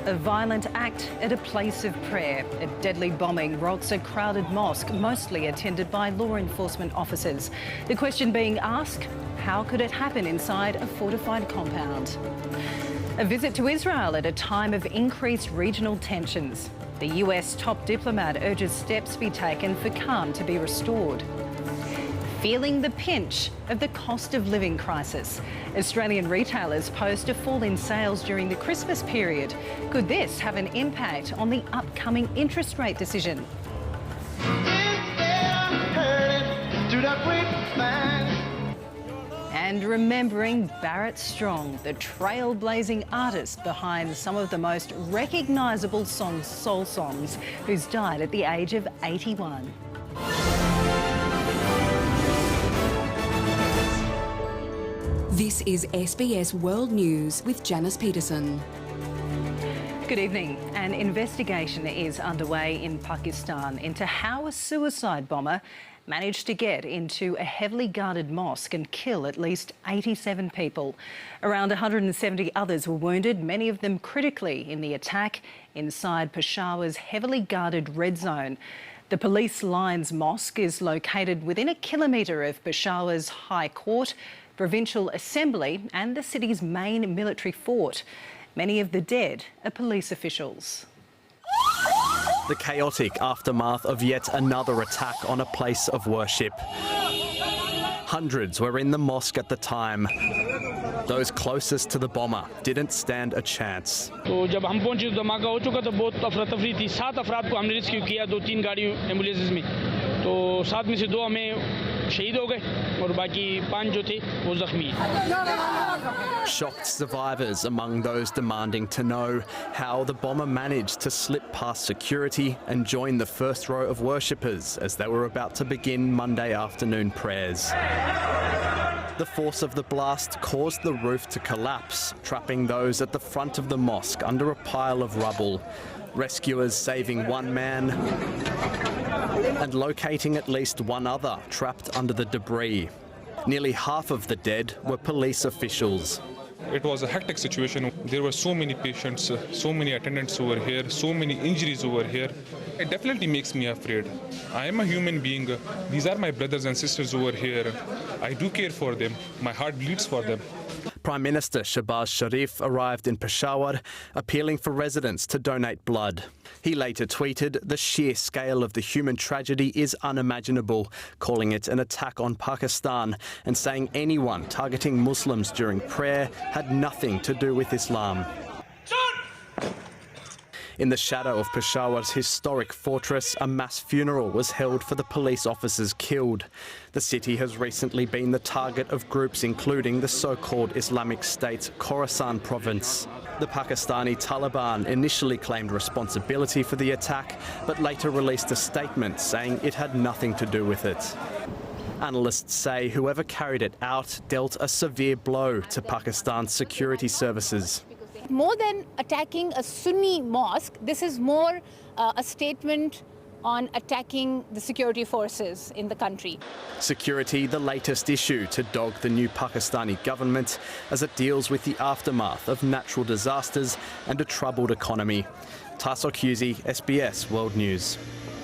A violent act at a place of prayer. A deadly bombing rocks a crowded mosque, mostly attended by law enforcement officers. The question being asked, how could it happen inside a fortified compound? A visit to Israel at a time of increased regional tensions. The US top diplomat urges steps be taken for calm to be restored. Feeling the pinch of the cost of living crisis. Australian retailers post a fall in sales during the Christmas period. Could this have an impact on the upcoming interest rate decision? And remembering Barrett Strong, the trailblazing artist behind some of the most recognisable soul songs, who's died at the age of 81. This is SBS World News with Janice Peterson. Good evening. An investigation is underway in Pakistan into how a suicide bomber managed to get into a heavily guarded mosque and kill at least 87 people. Around 170 others were wounded, many of them critically, in the attack inside Peshawar's heavily guarded red zone. The Police Lines Mosque is located within a kilometre of Peshawar's High Court, Provincial Assembly and the city's main military fort. Many of the dead are police officials. The chaotic aftermath of yet another attack on a place of worship. Hundreds were in the mosque at the time. Those closest to the bomber didn't stand a chance. तो जब हम पहुंचे तो धमाका हो चुका था, बहुत अफरा-तफरी थी। 7 अफराद को हमने रेस्क्यू किया, 2-3 गाड़ी एम्बुलेंसेस में। तो 7 में से 2 हमें शहीद हो गए और बाकी 5 जो थे वो जख्मी। Shocked survivors among those demanding to know how the bomber managed to slip past security and join the first row of worshippers as they were about to begin Monday afternoon prayers. The force of the blast caused the roof to collapse, trapping those at the front of the mosque under a pile of rubble. Rescuers saving one man and locating at least one other trapped under the debris. Nearly half of the dead were police officials. It was a hectic situation. There were so many patients, so many attendants who were here, so many injuries over here. It definitely makes me afraid. I am a human being. These are my brothers and sisters who are here. I do care for them. My heart bleeds for them. Prime Minister Shehbaz Sharif arrived in Peshawar, appealing for residents to donate blood. He later tweeted, "The sheer scale of the human tragedy is unimaginable," calling it an attack on Pakistan and saying anyone targeting Muslims during prayer had nothing to do with Islam. In the shadow of Peshawar's historic fortress, a mass funeral was held for the police officers killed. The city has recently been the target of groups including the so-called Islamic State's Khorasan province. The Pakistani Taliban initially claimed responsibility for the attack, but later released a statement saying it had nothing to do with it. Analysts say whoever carried it out dealt a severe blow to Pakistan's security services. More than attacking a Sunni mosque, this is more a statement on attacking the security forces in the country. Security, the latest issue to dog the new Pakistani government as it deals with the aftermath of natural disasters and a troubled economy. Tasok Husey, SBS World News.